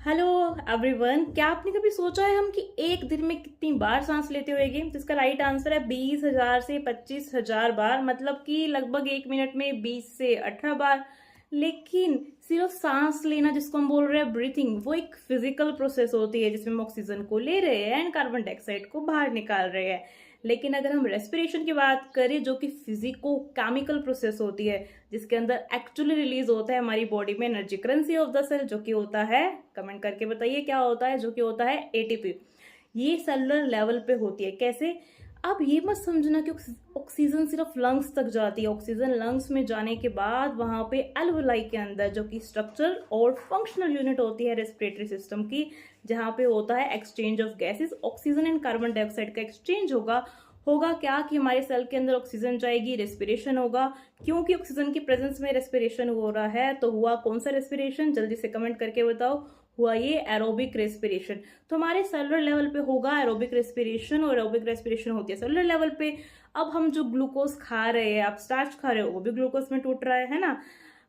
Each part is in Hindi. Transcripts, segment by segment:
हेलो एवरीवन, क्या आपने कभी सोचा है हम कि एक दिन में कितनी बार सांस लेते होंगे? तो इसका राइट आंसर है 20,000 से 25,000 बार, मतलब कि लगभग एक मिनट में 20 से 18 बार। लेकिन सिर्फ सांस लेना, जिसको हम बोल रहे हैं ब्रीथिंग, वो एक फिजिकल प्रोसेस होती है जिसमें हम ऑक्सीजन को ले रहे हैं एंड कार्बन डाइऑक्साइड को बाहर निकाल रहे हैं। लेकिन अगर हम रेस्पिरेशन की बात करें, जो कि फिजिको केमिकल प्रोसेस होती है, जिसके अंदर एक्चुअली रिलीज होता है हमारी बॉडी में energy currency of the cell, जो कि होता है, कमेंट करके बताइए क्या होता है, जो कि होता है एटीपी। ये सेलुलर लेवल पे होती है। कैसे? अब ये मत समझना कि ऑक्सीजन सिर्फ लंग्स तक जाती है। ऑक्सीजन लंग्स में जाने के बाद वहां पे एल्वोलाई के अंदर, जो कि स्ट्रक्चरल और फंक्शनल यूनिट होती है रेस्पिरेटरी सिस्टम की, जहां पे होता है exchange of gases, oxygen and carbon dioxide का एक्सचेंज होगा। होगा क्या कि हमारे सेल के अंदर ऑक्सीजन जाएगी, रेस्पिरेशन होगा। क्योंकि ऑक्सीजन की प्रेजेंस में रेस्पिरेशन हो रहा है, तो हुआ कौन सा रेस्पिरेशन? जल्दी से कमेंट करके बताओ। हुआ ये एरोबिक रेस्पिरेशन। तो हमारे सेलुलर लेवल पे होगा एरोबिक रेस्पिरेशन, और एरोबिक रेस्पिरेशन होती है सेलुलर लेवल पे। अब हम जो ग्लूकोज खा रहे हैं, आप स्टार्च खा रहे हो, वो भी ग्लूकोज में टूट रहा है ना।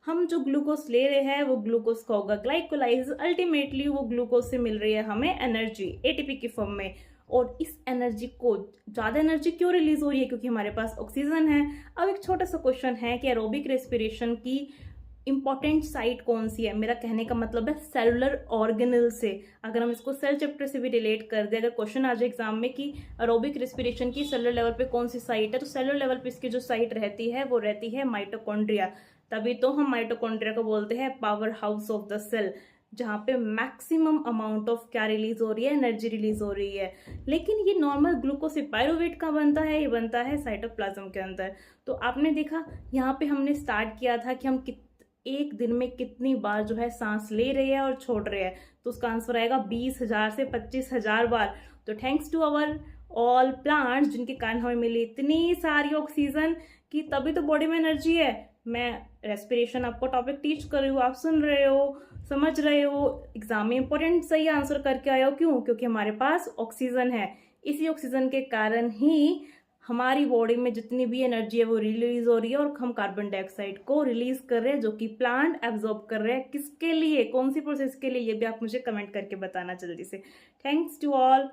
हम जो ग्लूकोज ले रहे हैं वो ग्लूकोज का होगा ग्लाइकोलाइसिस। अल्टीमेटली वो ग्लूकोज से मिल रही है हमें एनर्जी एटीपी की फॉर्म में। और इस एनर्जी को, ज्यादा एनर्जी क्यों रिलीज हो रही है? क्योंकि हमारे पास ऑक्सीजन है। अब एक छोटा सा क्वेश्चन है कि एरोबिक रेस्पिरेशन की इंपॉर्टेंट साइट कौन सी है? मेरा कहने का मतलब है सेलुलर ऑर्गेनल से। अगर हम इसको सेल चैप्टर से भी रिलेट कर दे, अगर क्वेश्चन आ जाए एग्जाम में कि एरोबिक रेस्पिरेशन की सेलुलर लेवल पे कौन सी साइट है, तो सेलुलर लेवल पे इसकी जो साइट रहती है वो रहती है माइटोकॉन्ड्रिया। तभी तो हम माइटोकॉन्ड्रिया को बोलते हैं power house of the cell, जहां पे मैक्सिमम अमाउंट ऑफ क्या रिलीज हो रही है? एनर्जी रिलीज हो रही है। लेकिन ये नॉर्मल ग्लूकोज से पायरुवेट का बनता है, ये बनता है साइटोप्लाज्म के अंदर। तो आपने देखा यहाँ पे हमने स्टार्ट किया था कि हम एक दिन में कितनी बार जो है सांस ले रहे हैं और छोड़ रहे हैं। तो उसका आंसर आएगा 20,000 से 25,000 बार। तो thanks to our all plants, जिनके कारण हमें मिली इतनी सारी ऑक्सीजन, कि तभी तो बॉडी में एनर्जी है। मैं रेस्पिरेशन आपको टॉपिक टीच कर रही हूँ, आप सुन रहे हो, समझ रहे हो, एग्जाम में इंपॉर्टेंट सही आंसर करके आए हो। क्यों? क्योंकि हमारे पास ऑक्सीजन है। इसी ऑक्सीजन के कारण ही हमारी बॉडी में जितनी भी एनर्जी है वो रिलीज हो रही है, और हम कार्बन डाइऑक्साइड को रिलीज कर रहे हैं, जो कि प्लांट एब्जॉर्ब कर रहे हैं। किसके लिए? कौन सी प्रोसेस के लिए? ये भी आप मुझे कमेंट करके बताना जल्दी से। Thanks to all.